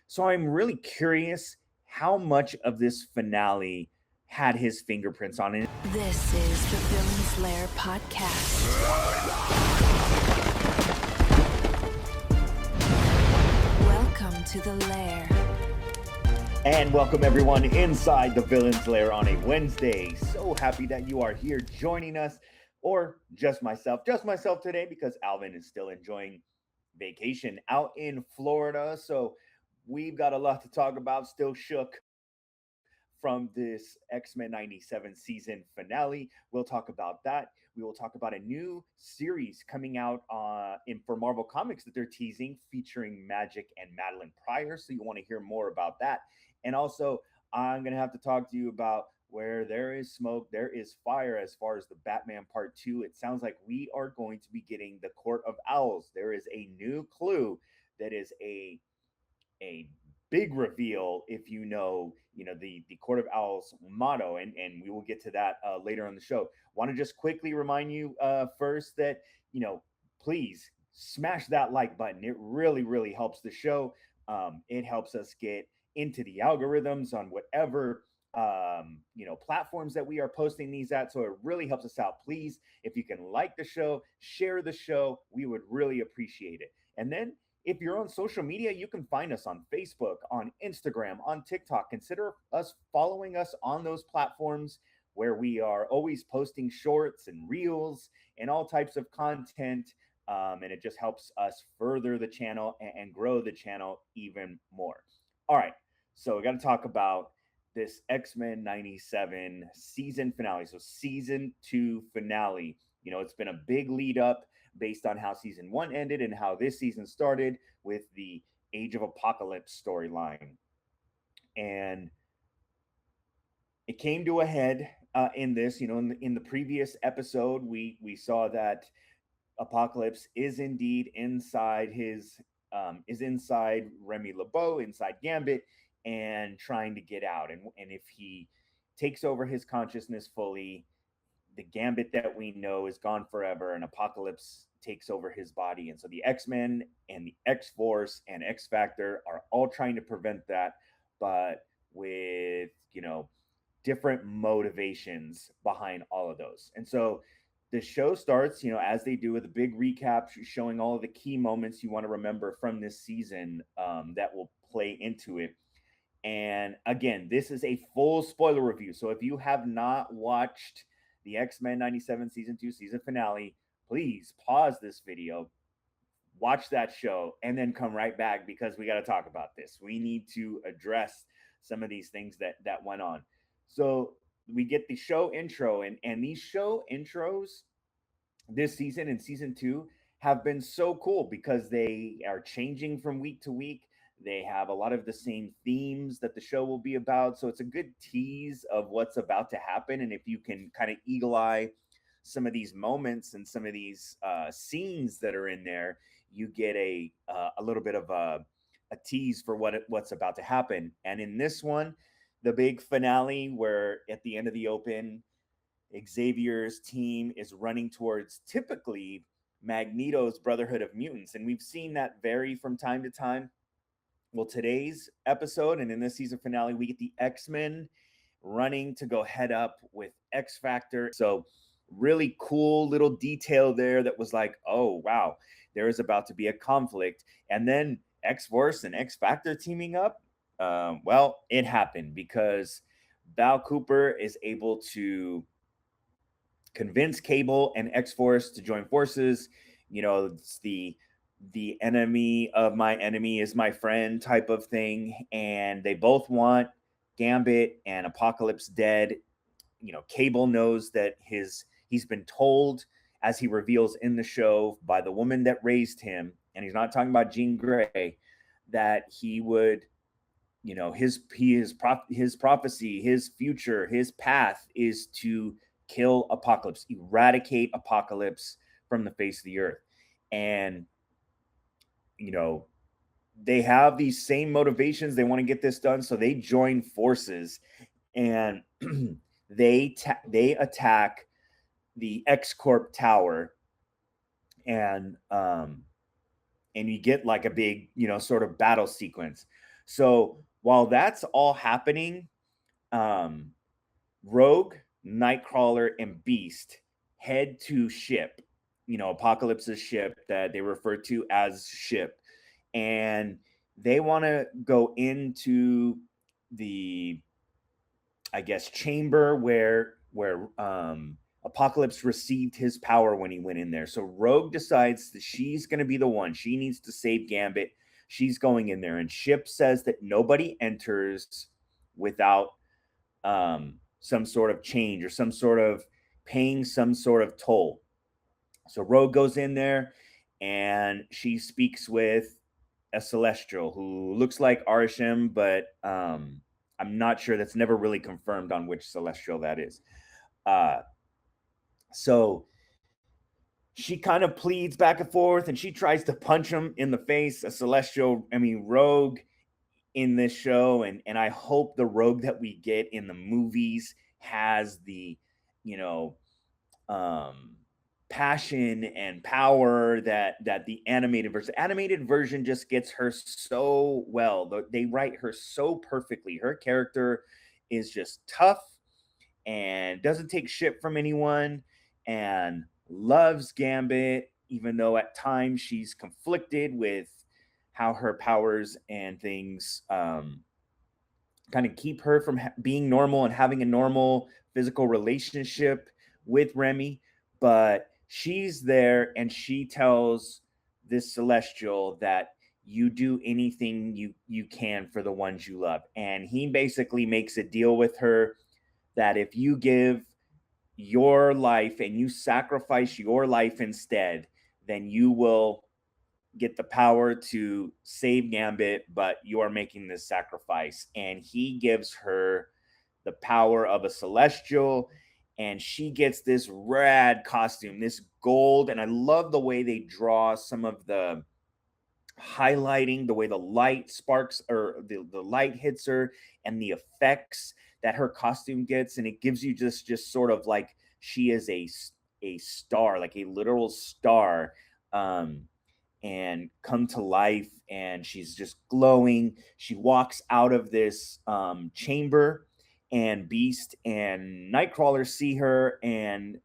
So I'm really curious how much of this finale had his fingerprints on it. This is the Villainz Lair Podcast. Welcome to the Lair. And welcome everyone inside the Villainz Lair on a Wednesday. So happy that you are here joining us, or just myself today because Alvin is still enjoying vacation out in Florida. So we've got a lot to talk about. Still shook from this X-Men 97 season finale. We'll talk about that. We will talk about a new series coming out for Marvel Comics that they're teasing, featuring Magik and Madelyne Prior. So you want to hear more about that. And also, I'm going to have to talk to you about where there is smoke, there is fire as far as the Batman Part 2. It sounds like we are going to be getting the Court of Owls. There is a new clue that is a big reveal if you know the Court of Owls motto, and we will get to that later on the show. Want to just quickly remind you first that please smash that like button. It really helps the show. It helps us get into the algorithms on whatever platforms that we are posting these at, so it really helps us out. Please, if you can like the show, share the show, we would really appreciate it. And then if you're on social media, you can find us on Facebook, on Instagram, on TikTok. Consider us following us on those platforms where we are always posting shorts and reels and all types of content. And it just helps us further the channel and grow the channel even more. All right, so we got to talk about this X-Men 97 season finale. So season 2 finale. It's been a big lead up based on how season 1 ended and how this season started with the Age of Apocalypse storyline. And it came to a head in this, in the previous episode, we saw that Apocalypse is indeed inside inside Remy LeBeau, inside Gambit, and trying to get out. And if he takes over his consciousness fully, the Gambit that we know is gone forever, and Apocalypse takes over his body. And so the X-Men and the X-Force and X-Factor are all trying to prevent that, but with, different motivations behind all of those. And so the show starts, as they do, with a big recap showing all of the key moments you want to remember from this season that will play into it. And again, this is a full spoiler review. So if you have not watched the X-Men 97 season 2 season finale, please pause this video, watch that show, and then come right back, because we got to talk about this. We need to address some of these things that went on. So we get the show intro, and these show intros this season in season 2 have been so cool because they are changing from week to week. They have a lot of the same themes that the show will be about. So it's a good tease of what's about to happen. And if you can kind of eagle eye some of these moments and some of these scenes that are in there, you get a little bit of a tease for what's about to happen. And in this one, the big finale, where at the end of the open, Xavier's team is running towards typically Magneto's Brotherhood of Mutants. And we've seen that vary from time to time. Well, today's episode and in this season finale, we get the X-Men running to go head up with X-Factor. So really cool little detail there that was like, oh, wow, there is about to be a conflict. And then X-Force and X-Factor teaming up. Well, it happened because Val Cooper is able to convince Cable and X-Force to join forces. It's the enemy of my enemy is my friend type of thing. And they both want Gambit and Apocalypse dead. Cable knows that he's been told, as he reveals in the show, by the woman that raised him, and he's not talking about Jean Grey, that he would, his prophecy, his future, his path is to kill Apocalypse, eradicate Apocalypse from the face of the earth. And they have these same motivations. They want to get this done, so they join forces, and they attack the X-Corp tower, and you get like a big, sort of battle sequence. So while that's all happening, um, Rogue, Nightcrawler, and Beast head to ship, Apocalypse's ship that they refer to as ship. And they want to go into the, I guess, chamber where Apocalypse received his power when he went in there. So Rogue decides that she's going to be the one. She needs to save Gambit. She's going in there, and Ship says that nobody enters without some sort of change or some sort of paying some sort of toll. So Rogue goes in there, and she speaks with a Celestial who looks like Arisham, but I'm not sure. That's never really confirmed on which Celestial that is. Uh, so she kind of pleads back and forth, and she tries to punch him in the face. Rogue in this show, and I hope the Rogue that we get in the movies has the, you know, passion and power that the animated version just gets her so well. They write her so perfectly. Her character is just tough and doesn't take shit from anyone and loves Gambit, even though at times she's conflicted with how her powers and things kind of keep her from being normal and having a normal physical relationship with Remy. But she's there, and she tells this Celestial that you do anything you can for the ones you love. And he basically makes a deal with her that if you give your life and you sacrifice your life instead, then you will get the power to save Gambit, but you are making this sacrifice. And he gives her the power of a Celestial, and she gets this rad costume, this gold. And I love the way they draw some of the highlighting, the way the light sparks or the light hits her, and the effects that her costume gets. And it gives you just sort of like she is a star, like a literal star, and come to life. And she's just glowing. She walks out of this chamber, and Beast and Nightcrawler see her, and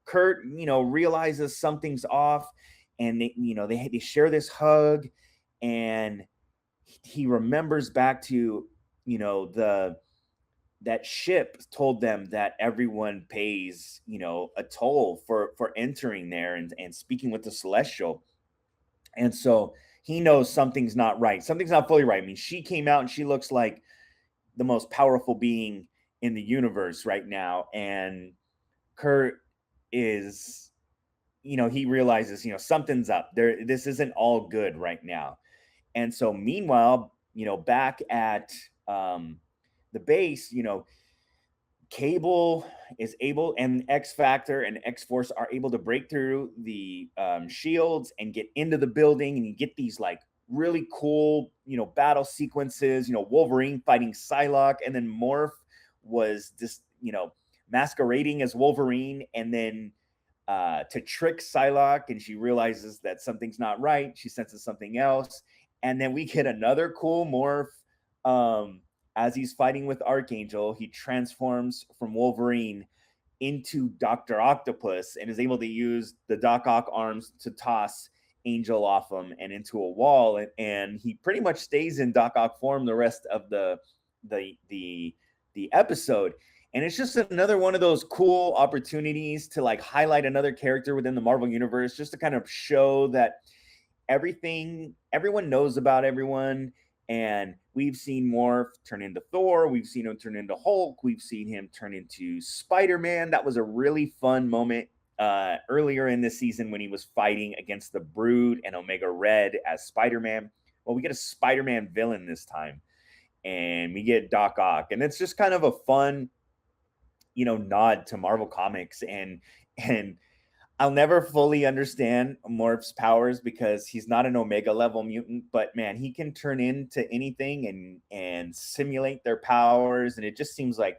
Kurt, realizes something's off, and they share this hug, and he remembers back to, that Ship told them that everyone pays, a toll for entering there and speaking with the Celestial. And so he knows something's not right. Something's not fully right. I mean, she came out and she looks like the most powerful being in the universe right now. And Kurt is, he realizes, something's up there. This isn't all good right now. And so meanwhile, back at the base, Cable is able, and X Factor and X Force are able to break through the shields and get into the building, and you get these like really cool, battle sequences. Wolverine fighting Psylocke, and then Morph was just, masquerading as Wolverine, and then to trick Psylocke, and she realizes that something's not right. She senses something else, and then we get another cool Morph. As he's fighting with Archangel, he transforms from Wolverine into Dr. Octopus and is able to use the Doc Ock arms to toss Angel off him and into a wall. And he pretty much stays in Doc Ock form the rest of the episode. And it's just another one of those cool opportunities to like highlight another character within the Marvel Universe, just to kind of show that everyone knows about everyone. And we've seen Morph turn into Thor. We've seen him turn into Hulk. We've seen him turn into Spider-Man. That was a really fun moment earlier in this season when he was fighting against the Brood and Omega Red as Spider-Man. Well, we get a Spider-Man villain this time, and we get Doc Ock. And it's just kind of a fun, nod to Marvel Comics. And I'll never fully understand Morph's powers because he's not an Omega level mutant, but man, he can turn into anything and simulate their powers. And it just seems like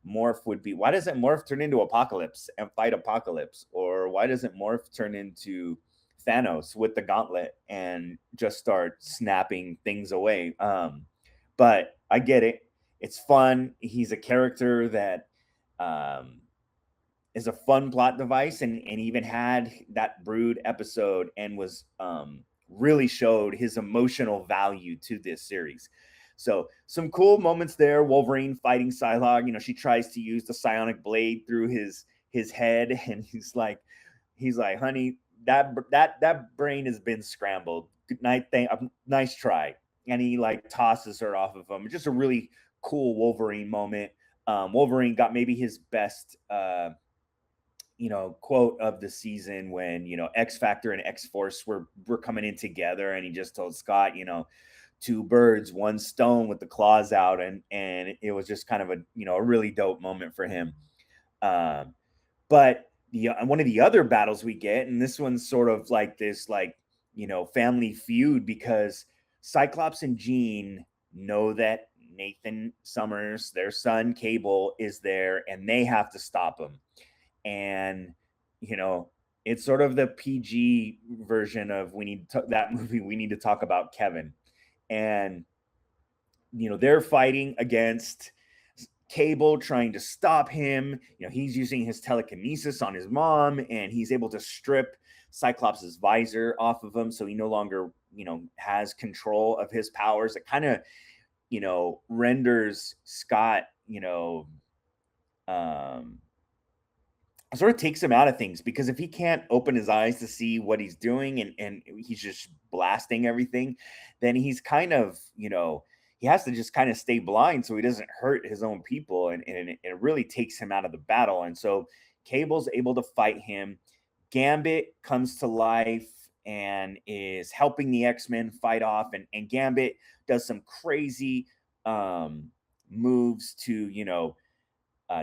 Morph would be, why doesn't Morph turn into Apocalypse and fight Apocalypse? Or why doesn't Morph turn into Thanos with the gauntlet and just start snapping things away? but I get it. It's fun. He's a character that um, is a fun plot device, and even had that Brood episode and was really showed his emotional value to this series. So some cool moments there. Wolverine fighting Psylocke. She tries to use the psionic blade through his head, and he's like, honey, that brain has been scrambled. Good night, nice try. And he like tosses her off of him. Just a really cool Wolverine moment. Wolverine got maybe his best quote of the season when X Factor and X Force were coming in together, and he just told Scott, two birds, one stone with the claws out, and it was just kind of a really dope moment for him. But one of the other battles we get, and this one's sort of like this family feud, because Cyclops and Jean know that Nathan Summers, their son Cable, is there, and they have to stop him. And it's sort of the PG version of that movie. We need to talk about Kevin, and they're fighting against Cable, trying to stop him. He's using his telekinesis on his mom, and he's able to strip Cyclops' visor off of him, so he no longer has control of his powers. It kind of renders Scott sort of takes him out of things, because if he can't open his eyes to see what he's doing, and he's just blasting everything, then he's kind of he has to just kind of stay blind so he doesn't hurt his own people, and it really takes him out of the battle. And so Cable's able to fight him. Gambit comes to life and is helping the X-Men fight off, and Gambit does some crazy moves to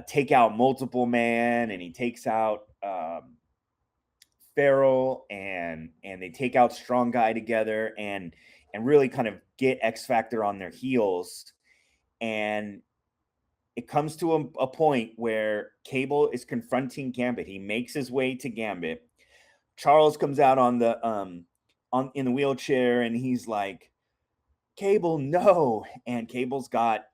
take out Multiple Man, and he takes out Feral, and they take out Strong Guy together, and really kind of get X Factor on their heels. And it comes to a point where Cable is confronting Gambit. He makes his way to Gambit. Charles comes out in the wheelchair, and he's like, Cable, no. And Cable's got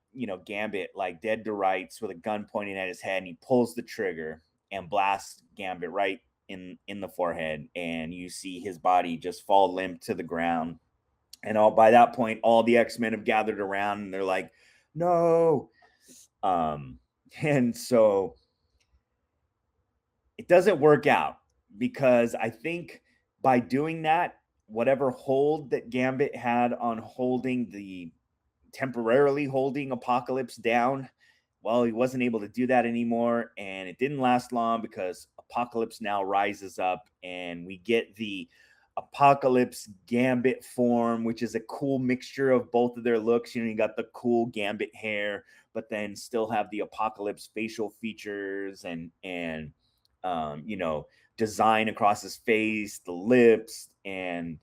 Gambit like dead to rights with a gun pointing at his head, and he pulls the trigger and blasts Gambit right in the forehead, and you see his body just fall limp to the ground. And by that point, all the X-Men have gathered around, and they're like, no. And so it doesn't work out, because I think by doing that, whatever hold that Gambit had on temporarily holding Apocalypse down, well, he wasn't able to do that anymore, and it didn't last long, because Apocalypse now rises up, and we get the Apocalypse Gambit form, which is a cool mixture of both of their looks. You got the cool Gambit hair, but then still have the Apocalypse facial features and design across his face, the lips, and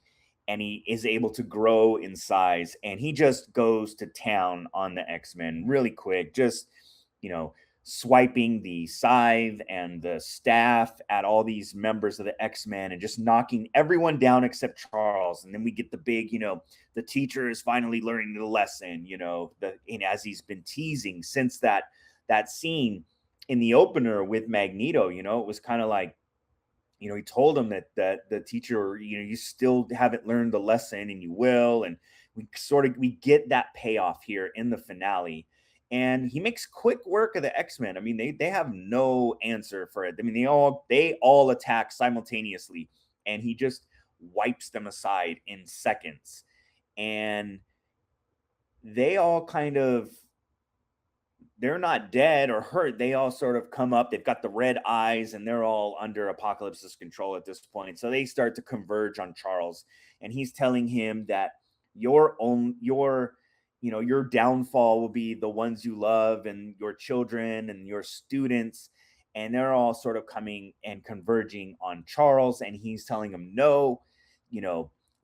he is able to grow in size, and he just goes to town on the X-Men really quick, just swiping the scythe and the staff at all these members of the X-Men, and just knocking everyone down except Charles. And then we get the big, the teacher is finally learning the lesson, as he's been teasing since that scene in the opener with Magneto. It was kind of like, he told him that the teacher, you still haven't learned the lesson, and you will. And we get that payoff here in the finale. And he makes quick work of the X-Men. I mean, they have no answer for it. I mean, they all attack simultaneously, and he just wipes them aside in seconds. And they all they're not dead or hurt. They all sort of come up. They've got the red eyes, and they're all under Apocalypse's control at this point. So they start to converge on Charles, and he's telling him that your downfall will be the ones you love, and your children and your students. And they're all sort of coming and converging on Charles. And he's telling them, no,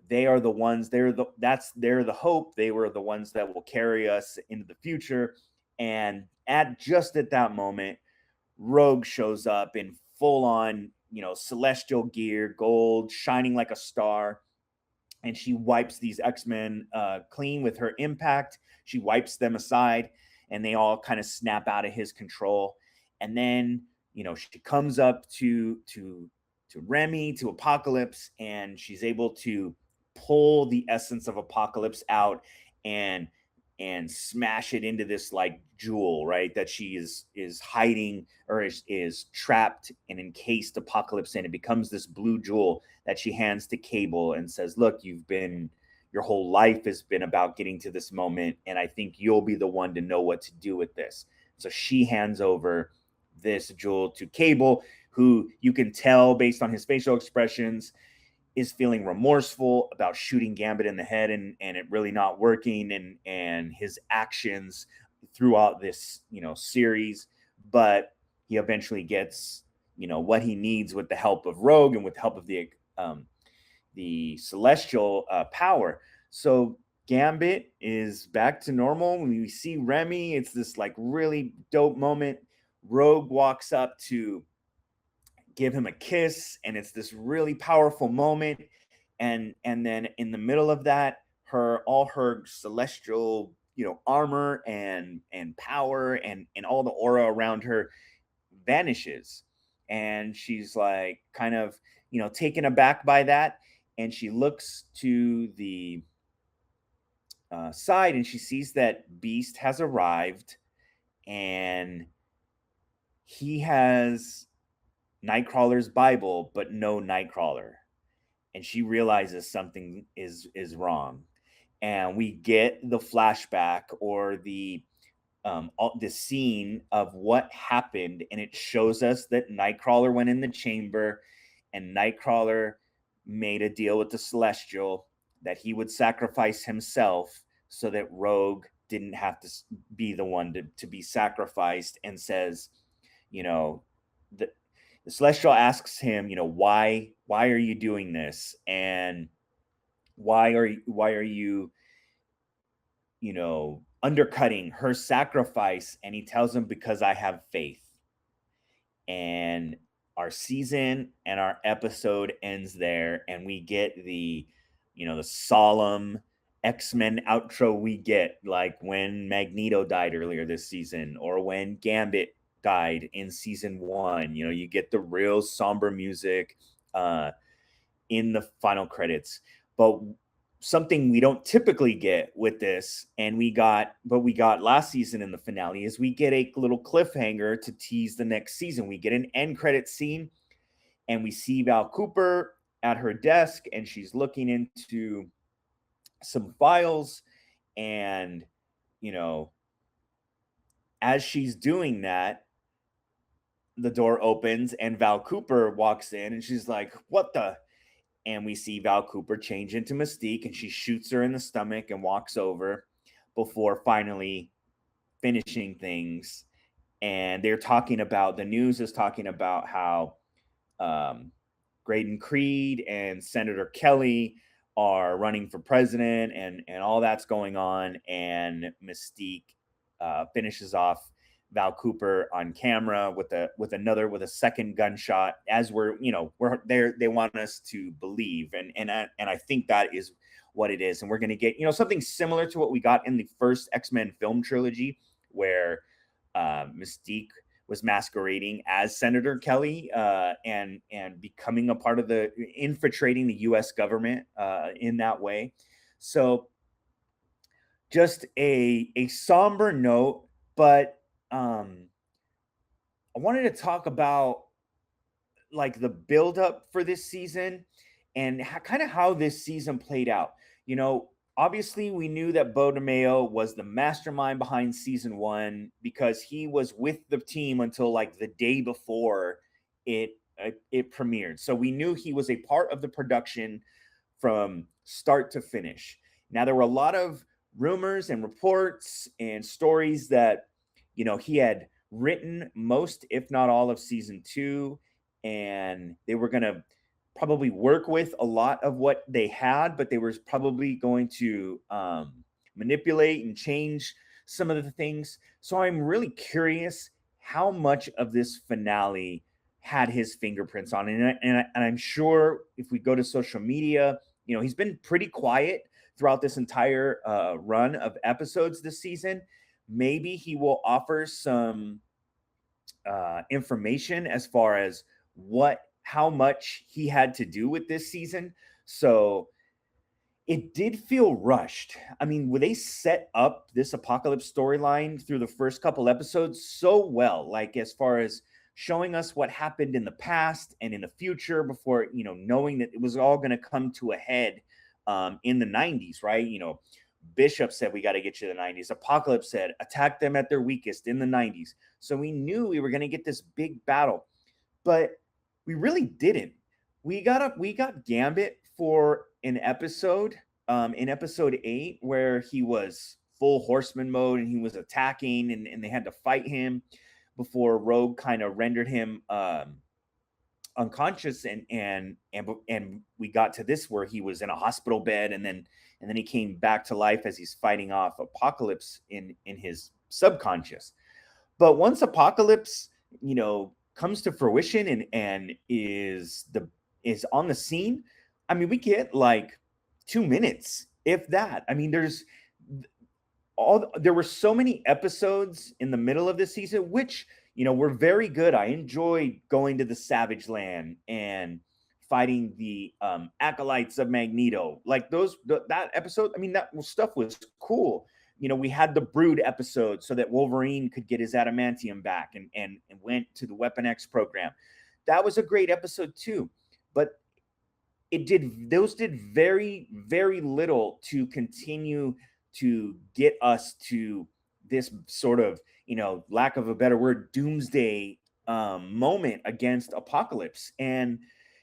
they are the ones, they're the hope. They were the ones that will carry us into the future. And at that moment, Rogue shows up in full on, celestial gear, gold, shining like a star. and she wipes these X-Men clean with her impact. She wipes them aside, and they all kind of snap out of his control. And then, she comes up to Remy, to Apocalypse, and she's able to pull the essence of Apocalypse out and smash it into this like jewel, right? That she is hiding, or is trapped and encased Apocalypse in. It becomes this blue jewel that she hands to Cable and says, "Look, your whole life has been about getting to this moment, and I think you'll be the one to know what to do with this." So she hands over this jewel to Cable, who you can tell based on his facial expressions is feeling remorseful about shooting Gambit in the head and it really not working, and his actions throughout this series. But he eventually gets what he needs with the help of Rogue and with the help of the celestial power. So Gambit is back to normal. When we see Remy, it's this like really dope moment. Rogue walks up to give him a kiss, and it's this really powerful moment. And then in the middle of that, all her celestial armor and power and all the aura around her vanishes, and she's like kind of taken aback by that, and she looks to the side, and she sees that Beast has arrived, and he has Nightcrawler's Bible, but no Nightcrawler. And she realizes something is wrong. And we get the flashback, or the scene of what happened, and it shows us that Nightcrawler went in the chamber, and Nightcrawler made a deal with the Celestial that he would sacrifice himself so that Rogue didn't have to be the one to be sacrificed, and says, the Celestial asks him, why are you doing this? And why are you, undercutting her sacrifice? And he tells him, because I have faith. And our season and our episode ends there, and we get the solemn X-Men outro we get, like when Magneto died earlier this season, or when Gambit died in season 1. You get the real somber music in the final credits. But something we don't typically get with this, and we got last season in the finale, is we get a little cliffhanger to tease the next season. We get an end credit scene, and we see Val Cooper at her desk, and she's looking into some files, and as she's doing that, the door opens and Val Cooper walks in, and she's like, "What the?" And we see Val Cooper change into Mystique, and she shoots her in the stomach and walks over before finally finishing things. And they're talking about, the news is talking about how Graydon Creed and Senator Kelly are running for president, and all that's going on. And Mystique finishes off Val Cooper on camera with a second gunshot, as we're there. They want us to believe, and I think that is what it is. And we're going to get something similar to what we got in the first X-Men film trilogy, where Mystique was masquerading as Senator Kelly, and becoming a part of infiltrating the U.S. government in that way. So just a somber note, but I wanted to talk about like the buildup for this season, and kind of how this season played out. Obviously we knew that Bo DeMeo was the mastermind behind season 1, because he was with the team until like the day before it premiered. So we knew he was a part of the production from start to finish. Now, there were a lot of rumors and reports and stories that he had written most, if not all, of season 2, and they were going to probably work with a lot of what they had, but they were probably going to manipulate and change some of the things. So I'm really curious how much of this finale had his fingerprints on it. And I'm sure if we go to social media he's been pretty quiet throughout this entire run of episodes this season. Maybe he will offer some information as far as how much he had to do with this season. So it did feel rushed. I mean, when they set up this apocalypse storyline through the first couple episodes so well, like as far as showing us what happened in the past and in the future before, knowing that it was all going to come to a head in the 90s, right? Bishop said, we got to get you to the 90s. Apocalypse said, attack them at their weakest in the 90s. So we knew we were going to get this big battle, but we really didn't. We got Gambit for an episode, in episode 8, where he was full horseman mode and he was attacking and they had to fight him before Rogue kind of rendered him unconscious, and we got to this where he was in a hospital bed, and then he came back to life as he's fighting off Apocalypse in his subconscious. But once Apocalypse, comes to fruition and is on the scene, I mean, we get like 2 minutes, if that. I mean, there were so many episodes in the middle of this season, which, were very good. I enjoyed going to the Savage Land and fighting the acolytes of Magneto. Like that episode, I mean, that stuff was cool. We had the Brood episode so that Wolverine could get his adamantium back and went to the Weapon X program. That was a great episode too. But those did very, very little to continue to get us to this sort of, lack of a better word, doomsday moment against Apocalypse. And,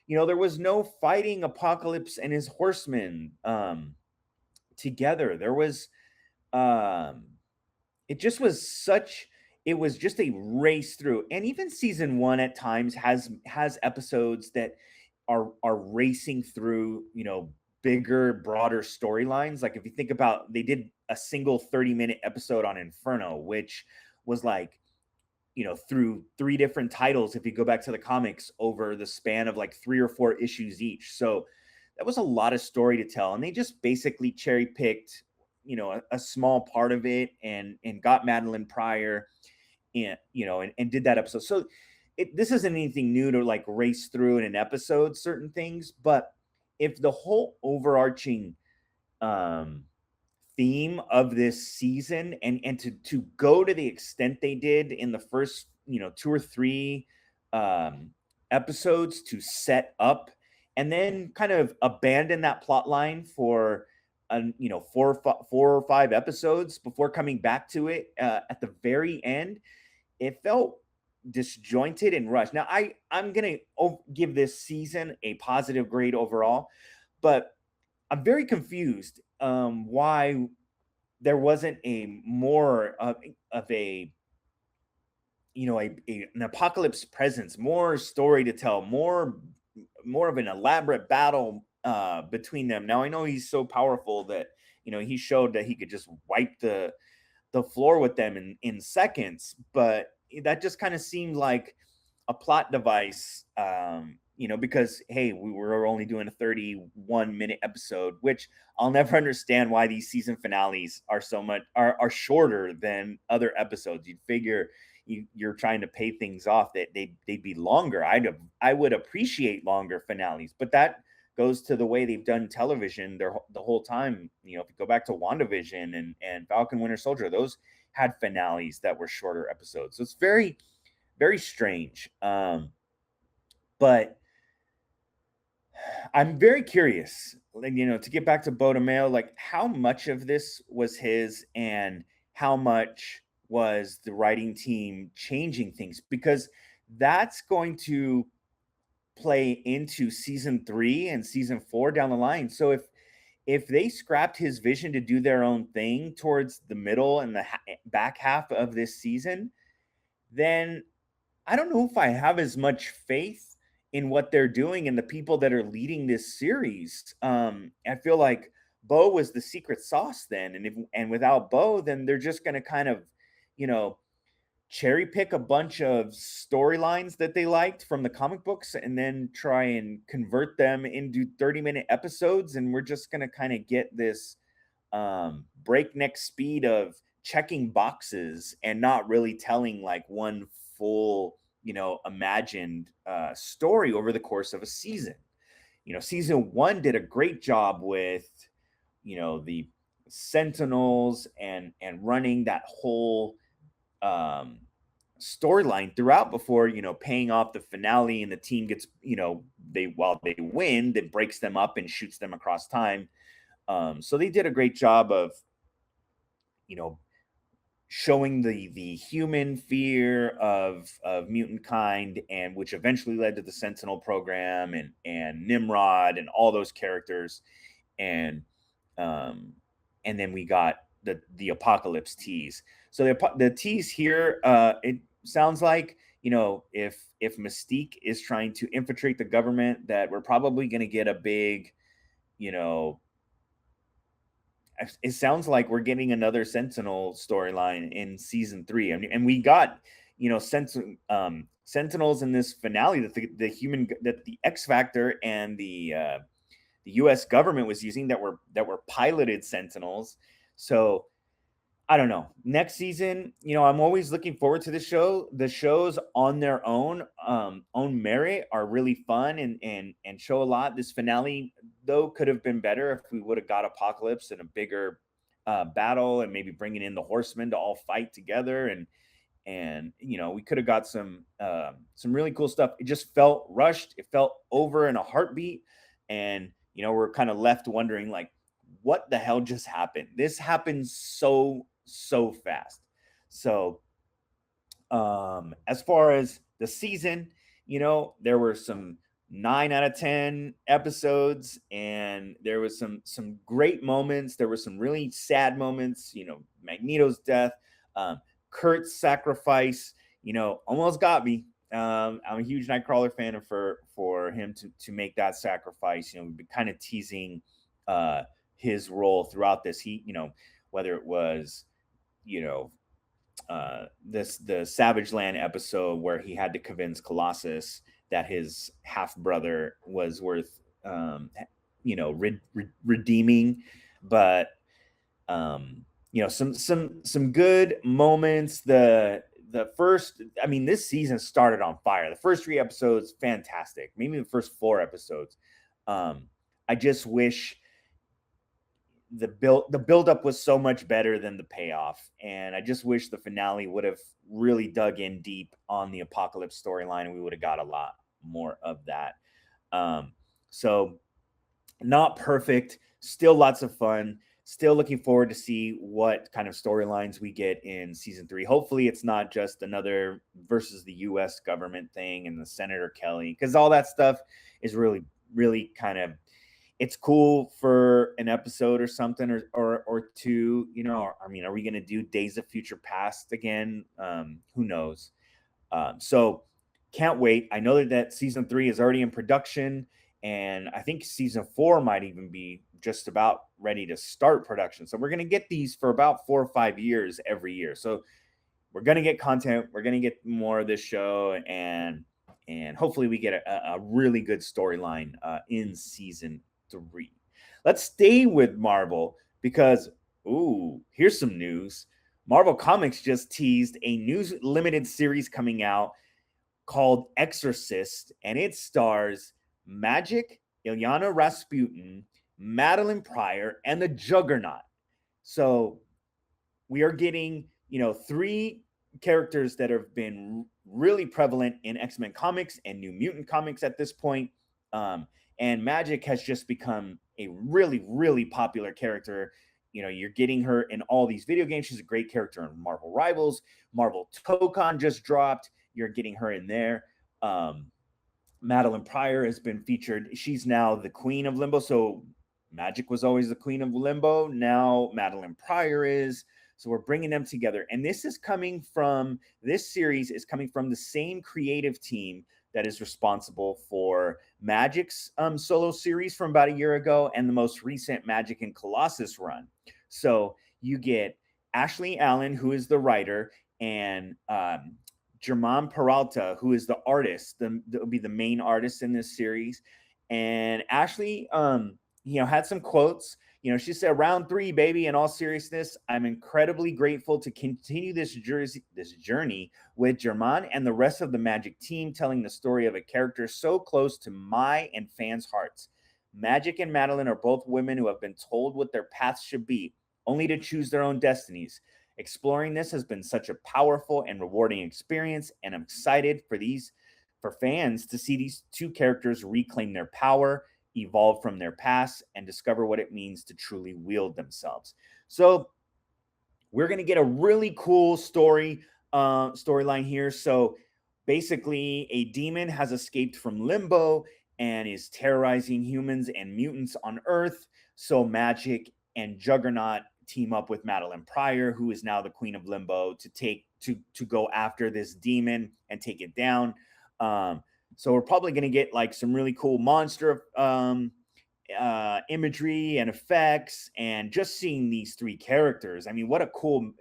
there was no fighting Apocalypse and his horsemen together. There was, it was just a race through. And even season 1 at times has episodes that are racing through, bigger, broader storylines. Like if you think about, they did a single 30-minute episode on Inferno, which was like, through 3 different titles, if you go back to the comics, over the span of like 3 or 4 issues each. So that was a lot of story to tell. And they just basically cherry picked, a small part of it and got Madelyne Prior and did that episode. So this isn't anything new to like race through in an episode, certain things, but if the whole overarching theme of this season and to go to the extent they did in the first 2 or 3 episodes to set up and then kind of abandon that plot line for 4 or 5 episodes before coming back to it at the very end, it felt disjointed and rushed. Now I'm gonna give this season a positive grade overall, but I'm very confused why there wasn't a more of a an Apocalypse presence, more story to tell, more of an elaborate battle between them. Now I know he's so powerful that he showed that he could just wipe the floor with them in seconds, but that just kind of seemed like a plot device, because, hey, we were only doing a 31-minute episode, which I'll never understand why these season finales are are shorter than other episodes. You'd figure you're trying to pay things off that they'd be longer. I would appreciate longer finales, but that goes to the way they've done television the whole time. If you go back to WandaVision and Falcon Winter Soldier, those had finales that were shorter episodes. So it's very, very strange. But I'm very curious, to get back to Bo DeMeo, like how much of this was his and how much was the writing team changing things, because that's going to play into season 3 and season 4 down the line. So if they scrapped his vision to do their own thing towards the middle and the back half of this season, then I don't know if I have as much faith in what they're doing and the people that are leading this series. I feel like Bo was the secret sauce then, and without Bo, then they're just going to kind of, cherry pick a bunch of storylines that they liked from the comic books and then try and convert them into 30-minute episodes. And we're just going to kind of get this breakneck speed of checking boxes and not really telling like one full, imagined story over the course of a season. Season 1 did a great job with, the Sentinels and running that whole storyline throughout before paying off the finale, and the team gets while they win, that breaks them up and shoots them across time. So they did a great job of showing the human fear of mutant kind, and which eventually led to the Sentinel program and Nimrod and all those characters. And then we got the Apocalypse tease. So the tease here, it sounds like, if Mystique is trying to infiltrate the government, that we're probably going to get a big, it sounds like we're getting another Sentinel storyline in season 3. And we got, Sentinels in this finale that the X Factor and the U.S. government was using, that were piloted Sentinels. So I don't know. Next season, I'm always looking forward to the show. The shows on their own merit are really fun and show a lot. This finale, though, could have been better if we would have got Apocalypse in a bigger battle, and maybe bringing in the Horsemen to all fight together. And we could have got some really cool stuff. It just felt rushed. It felt over in a heartbeat. And, we're kind of left wondering, like, what the hell just happened? This happened so fast. So as far as the season, there were some 9 out of 10 episodes, and there was some great moments. There were some really sad moments, Magneto's death, Kurt's sacrifice, almost got me. I'm a huge Nightcrawler fan, and for him to make that sacrifice, we've been kind of teasing his role throughout this. He, whether it was, the Savage Land episode where he had to convince Colossus that his half brother was worth, redeeming, but some good moments. This season started on fire. The first 3 episodes, fantastic. Maybe the first 4 episodes. I just wish the buildup was so much better than the payoff. And I just wish the finale would have really dug in deep on the Apocalypse storyline, and we would have got a lot more of that. So not perfect, still lots of fun. Still looking forward to see what kind of storylines we get in season 3. Hopefully it's not just another versus the U.S. government thing and the Senator Kelly, because all that stuff is really, really kind of, it's cool for an episode or something or two. Are we going to do Days of Future Past again? Who knows? So can't wait. I know that season 3 is already in production, and I think season 4 might even be just about ready to start production. So we're going to get these for about 4 or 5 years every year. So we're going to get content. We're going to get more of this show, and hopefully we get a really good storyline in season 3. Let's stay with Marvel, because here's some news. Marvel Comics just teased a new limited series coming out called Exorcist, and it stars Magik, Ilyana Rasputin, Madelyne Prior, and the Juggernaut. So we are getting, 3 characters that have been really prevalent in X-Men comics and New Mutant comics at this point. And Magik has just become a really, really popular character. You're getting her in all these video games. She's a great character in Marvel Rivals. Marvel Tokon just dropped. You're getting her in there. Madelyne Prior has been featured. She's now the Queen of Limbo. So Magik was always the Queen of Limbo. Now Madelyne Prior is. So we're bringing them together. And this series is coming from the same creative team that is responsible for Magik's solo series from about a year ago and the most recent Magik and Colossus run. So you get Ashley Allen, who is the writer, and German Peralta, who is the artist, will be the main artist in this series. And Ashley, had some quotes. She said, "Round three, baby. In all seriousness, I'm incredibly grateful to continue this journey with German and the rest of the Magik team, telling the story of a character so close to my and fans' hearts. Magik and Madelyne are both women who have been told what their paths should be, only to choose their own destinies. Exploring this has been such a powerful and rewarding experience, and I'm excited for fans to see these two characters reclaim their power, evolve from their past, and discover what it means to truly wield themselves." So we're going to get a really cool storyline here. So basically, a demon has escaped from limbo and is terrorizing humans and mutants on Earth. So Magik and Juggernaut team up with Madelyne Prior, who is now the Queen of Limbo, to go after this demon and take it down. So we're probably going to get like some really cool monster imagery and effects, and just seeing these three characters. I mean, what a cool,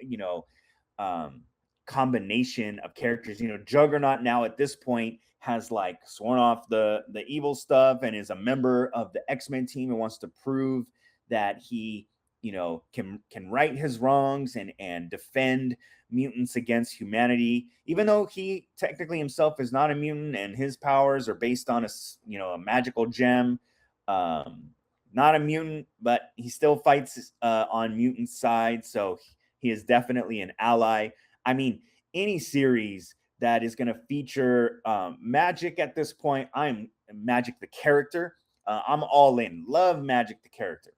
combination of characters. Juggernaut now at this point has like sworn off the evil stuff and is a member of the X-Men team and wants to prove that he can right his wrongs and defend mutants against humanity, even though he technically himself is not a mutant and his powers are based on a magical gem. Not a mutant, but he still fights on mutant side, so he is definitely an ally. I mean, any series that is going to feature Magik at this point, I'm Magik the character. I'm all in. Love Magik the character.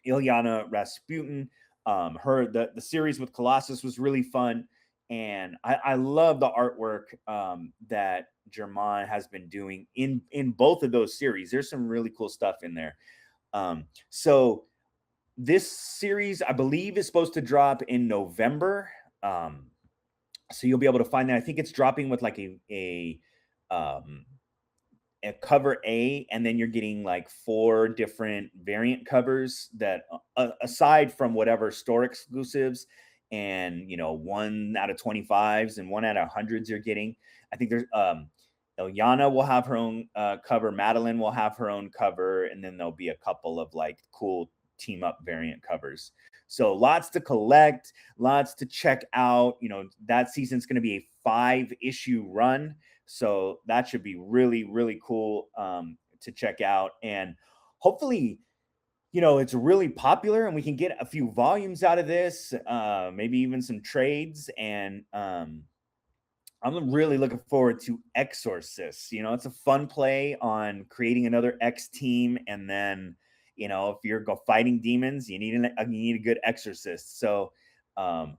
Ilyana Rasputin. The series with Colossus was really fun, and I love the artwork that German has been doing in both of those series. There's some really cool stuff in there. So this series, I believe, is supposed to drop in November. So you'll be able to find that. I think it's dropping with like a cover A, and then you're getting like 4 different variant covers that aside from whatever store exclusives, and 1 out of 25s and 1 out of 100s you're getting. I think there's Ilyana will have her own cover, Madelyne will have her own cover, and then there'll be a couple of like cool team up variant covers. So lots to collect, lots to check out. That season's going to be a 5-issue run. So that should be really, really cool to check out. And hopefully, it's really popular and we can get a few volumes out of this, maybe even some trades. And I'm really looking forward to Exorcist. It's a fun play on creating another X team. And then, if you're fighting demons, you need a good exorcist. So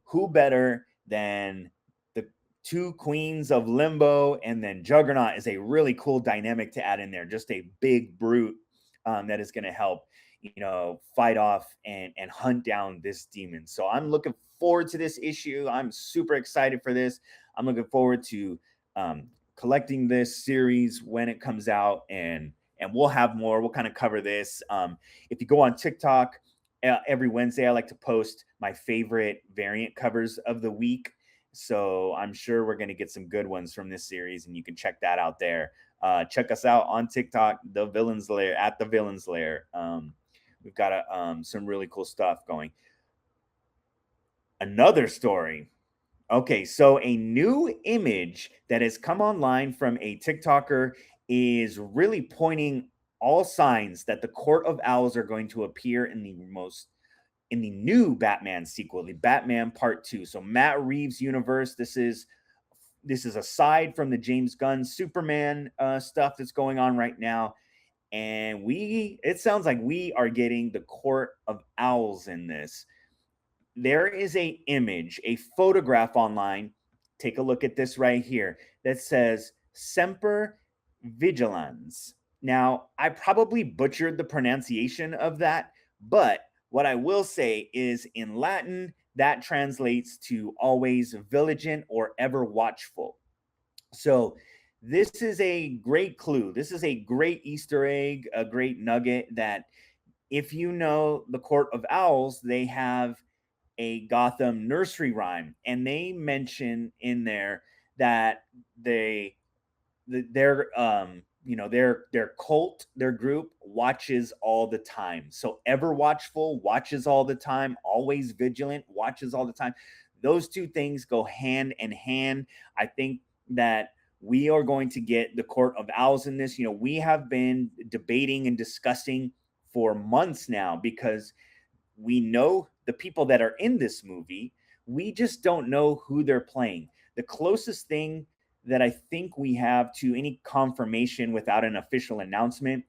who better than the 2 queens of Limbo? And then Juggernaut is a really cool dynamic to add in there. Just a big brute that is going to help, fight off and hunt down this demon. So I'm looking forward to this issue. I'm super excited for this. I'm looking forward to collecting this series when it comes out, and we'll have more. We'll kind of cover this. If you go on TikTok, every Wednesday, I like to post my favorite variant covers of the week. So I'm sure we're going to get some good ones from this series, and you can check that out there. Check us out on TikTok, the Villainz Lair, at the Villainz Lair. We've got some really cool stuff going. Another story. Okay, so a new image that has come online from a TikToker is really pointing all signs that the Court of Owls are going to appear in the new Batman sequel, the Batman Part 2. So Matt Reeves universe. This is aside from the James Gunn Superman stuff that's going on right now. And it sounds like we are getting the Court of Owls in this. There is a image, a photograph online. Take a look at this right here that says Semper Vigilans. Now, I probably butchered the pronunciation of that, but what I will say is in Latin, that translates to always vigilant or ever watchful. So this is a great clue. This is a great Easter egg, a great nugget that if you know the Court of Owls, they have a Gotham nursery rhyme, and they mention in there that they their their cult, their group watches all the time. So ever watchful, watches all the time, always vigilant, watches all the time. Those two things go hand in hand. I think that we are going to get the Court of Owls in this. We have been debating and discussing for months now, because we know the people that are in this movie. We just don't know who they're playing. The closest thing that I think we have to any confirmation without an official announcement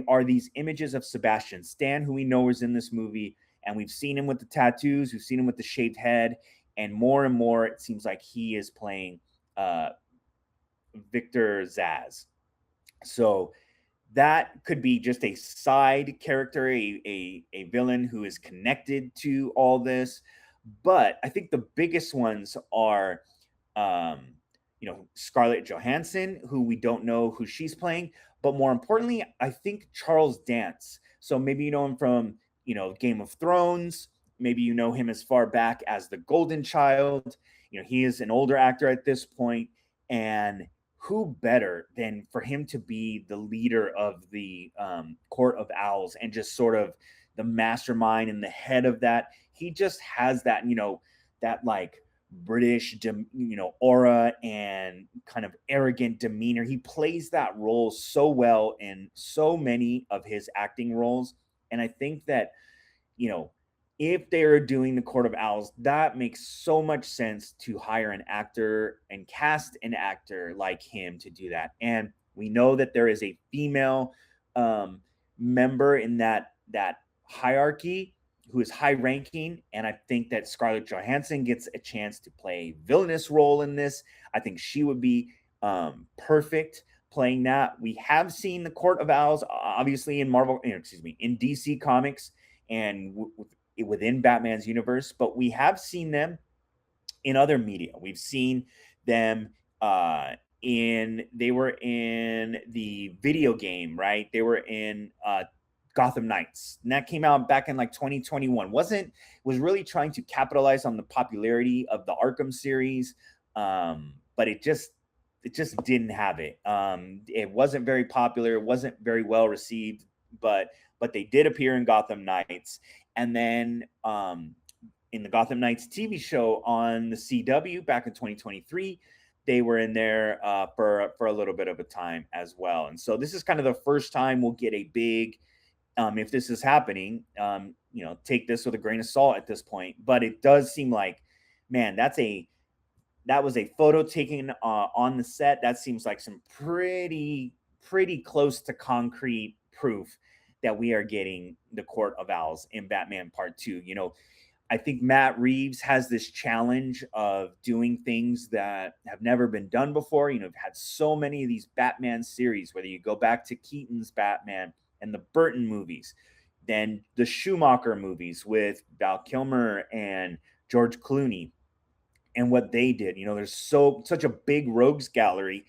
are these images of Sebastian Stan, who we know is in this movie. And we've seen him with the tattoos, we've seen him with the shaved head. And more, it seems like he is playing Victor Zsasz. So that could be just a side character, a villain who is connected to all this. But I think the biggest ones are, Scarlett Johansson, who we don't know who she's playing. But more importantly, I think Charles Dance. So maybe you know him from, Game of Thrones. Maybe you know him as far back as the Golden Child. He is an older actor at this point. And who better than for him to be the leader of the Court of Owls and just sort of the mastermind and the head of that? He just has that, that like British, aura and kind of arrogant demeanor. He plays that role so well in so many of his acting roles. And I think that, if they're doing the Court of Owls, that makes so much sense to hire an actor and cast an actor like him to do that. And we know that there is a female member in that hierarchy who is high ranking. And I think that Scarlett Johansson gets a chance to play villainous role in this. I think she would be perfect playing that. We have seen the Court of Owls, obviously, in in DC Comics and within Batman's universe, but we have seen them in other media. We've seen them they were in the video game, right? They were in Gotham Knights, and that came out back in like 2021. Was really trying to capitalize on the popularity of the Arkham series, but it just didn't have it. It wasn't very popular. It wasn't very well received, but they did appear in Gotham Knights. And then in the Gotham Knights TV show on the CW back in 2023, they were in there for a little bit of a time as well. And so this is kind of the first time we'll get a big, if this is happening, take this with a grain of salt at this point. But it does seem like, man, that was a photo taken on the set. That seems like some pretty close to concrete proof that we are getting the Court of Owls in Batman Part 2. I think Matt Reeves has this challenge of doing things that have never been done before. You've had so many of these Batman series, whether you go back to Keaton's Batman and the Burton movies, then the Schumacher movies with Val Kilmer and George Clooney and what they did. There's such a big rogues gallery,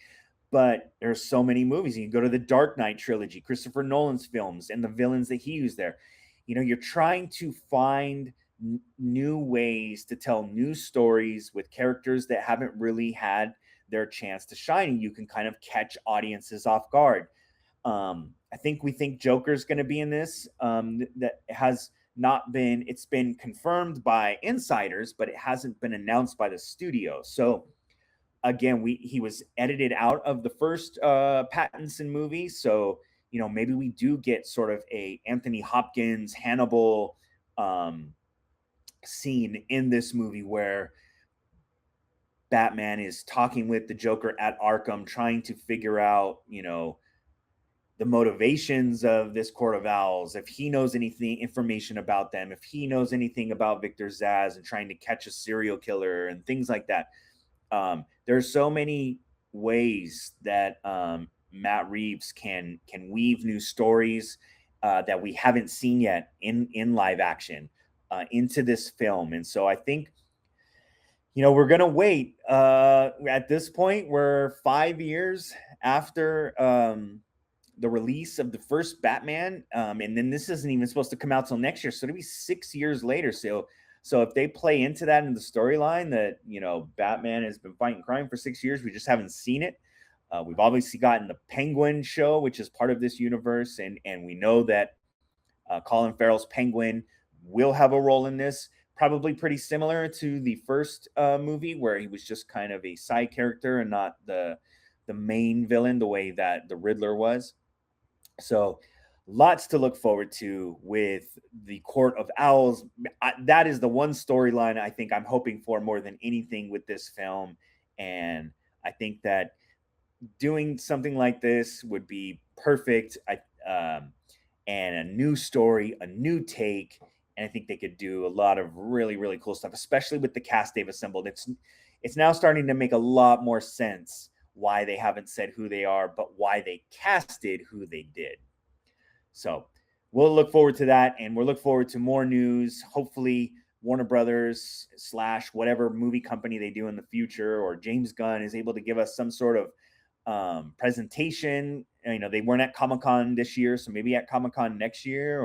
but there's so many movies. You can go to the Dark Knight trilogy, Christopher Nolan's films, and the villains that he used there. You're trying to find new ways to tell new stories with characters that haven't really had their chance to shine, and you can kind of catch audiences off guard. I think we think Joker's going to be in this. That has not been, it's been confirmed by insiders, but it hasn't been announced by the studio. So again, he was edited out of the first Pattinson movie. So, maybe we do get sort of a Anthony Hopkins, Hannibal scene in this movie where Batman is talking with the Joker at Arkham, trying to figure out, the motivations of this Court of Owls, if he knows information about them, if he knows anything about Victor Zsasz and trying to catch a serial killer and things like that. There's so many ways that Matt Reeves can weave new stories that we haven't seen yet in live action into this film. And so I think, we're going to wait. At this point, we're 5 years after the release of the first Batman. And then this isn't even supposed to come out till next year. So it'll be 6 years later. So So if they play into that in the storyline that, Batman has been fighting crime for 6 years, we just haven't seen it. We've obviously gotten the Penguin show, which is part of this universe, and we know that Colin Farrell's Penguin will have a role in this, probably pretty similar to the first movie, where he was just kind of a side character and not the main villain, the way that the Riddler was. So lots to look forward to with the Court of Owls. That is the one storyline I think I'm hoping for more than anything with this film. And I think that doing something like this would be perfect. And a new story, a new take. And I think they could do a lot of really, really cool stuff, especially with the cast they've assembled. It's now starting to make a lot more sense why they haven't said who they are, but why they casted who they did. So we'll look forward to that, and we'll look forward to more news. Hopefully Warner Brothers / whatever movie company they do in the future, or James Gunn, is able to give us some sort of presentation. They weren't at Comic-Con this year, so maybe at Comic-Con next year,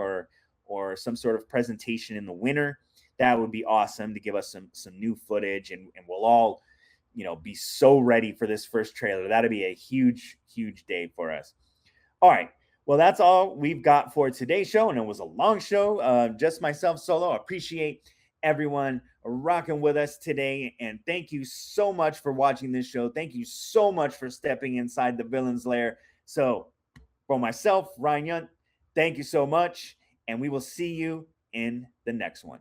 or some sort of presentation in the winter. That would be awesome to give us some new footage, and we'll all be so ready for this first trailer. That'd be a huge, huge day for us. All right. Well, that's all we've got for today's show, and it was a long show. Just myself solo. I appreciate everyone rocking with us today, and thank you so much for watching this show. Thank you so much for stepping inside the Villainz Lair. So, for myself, Ryan Yunt, thank you so much, and we will see you in the next one.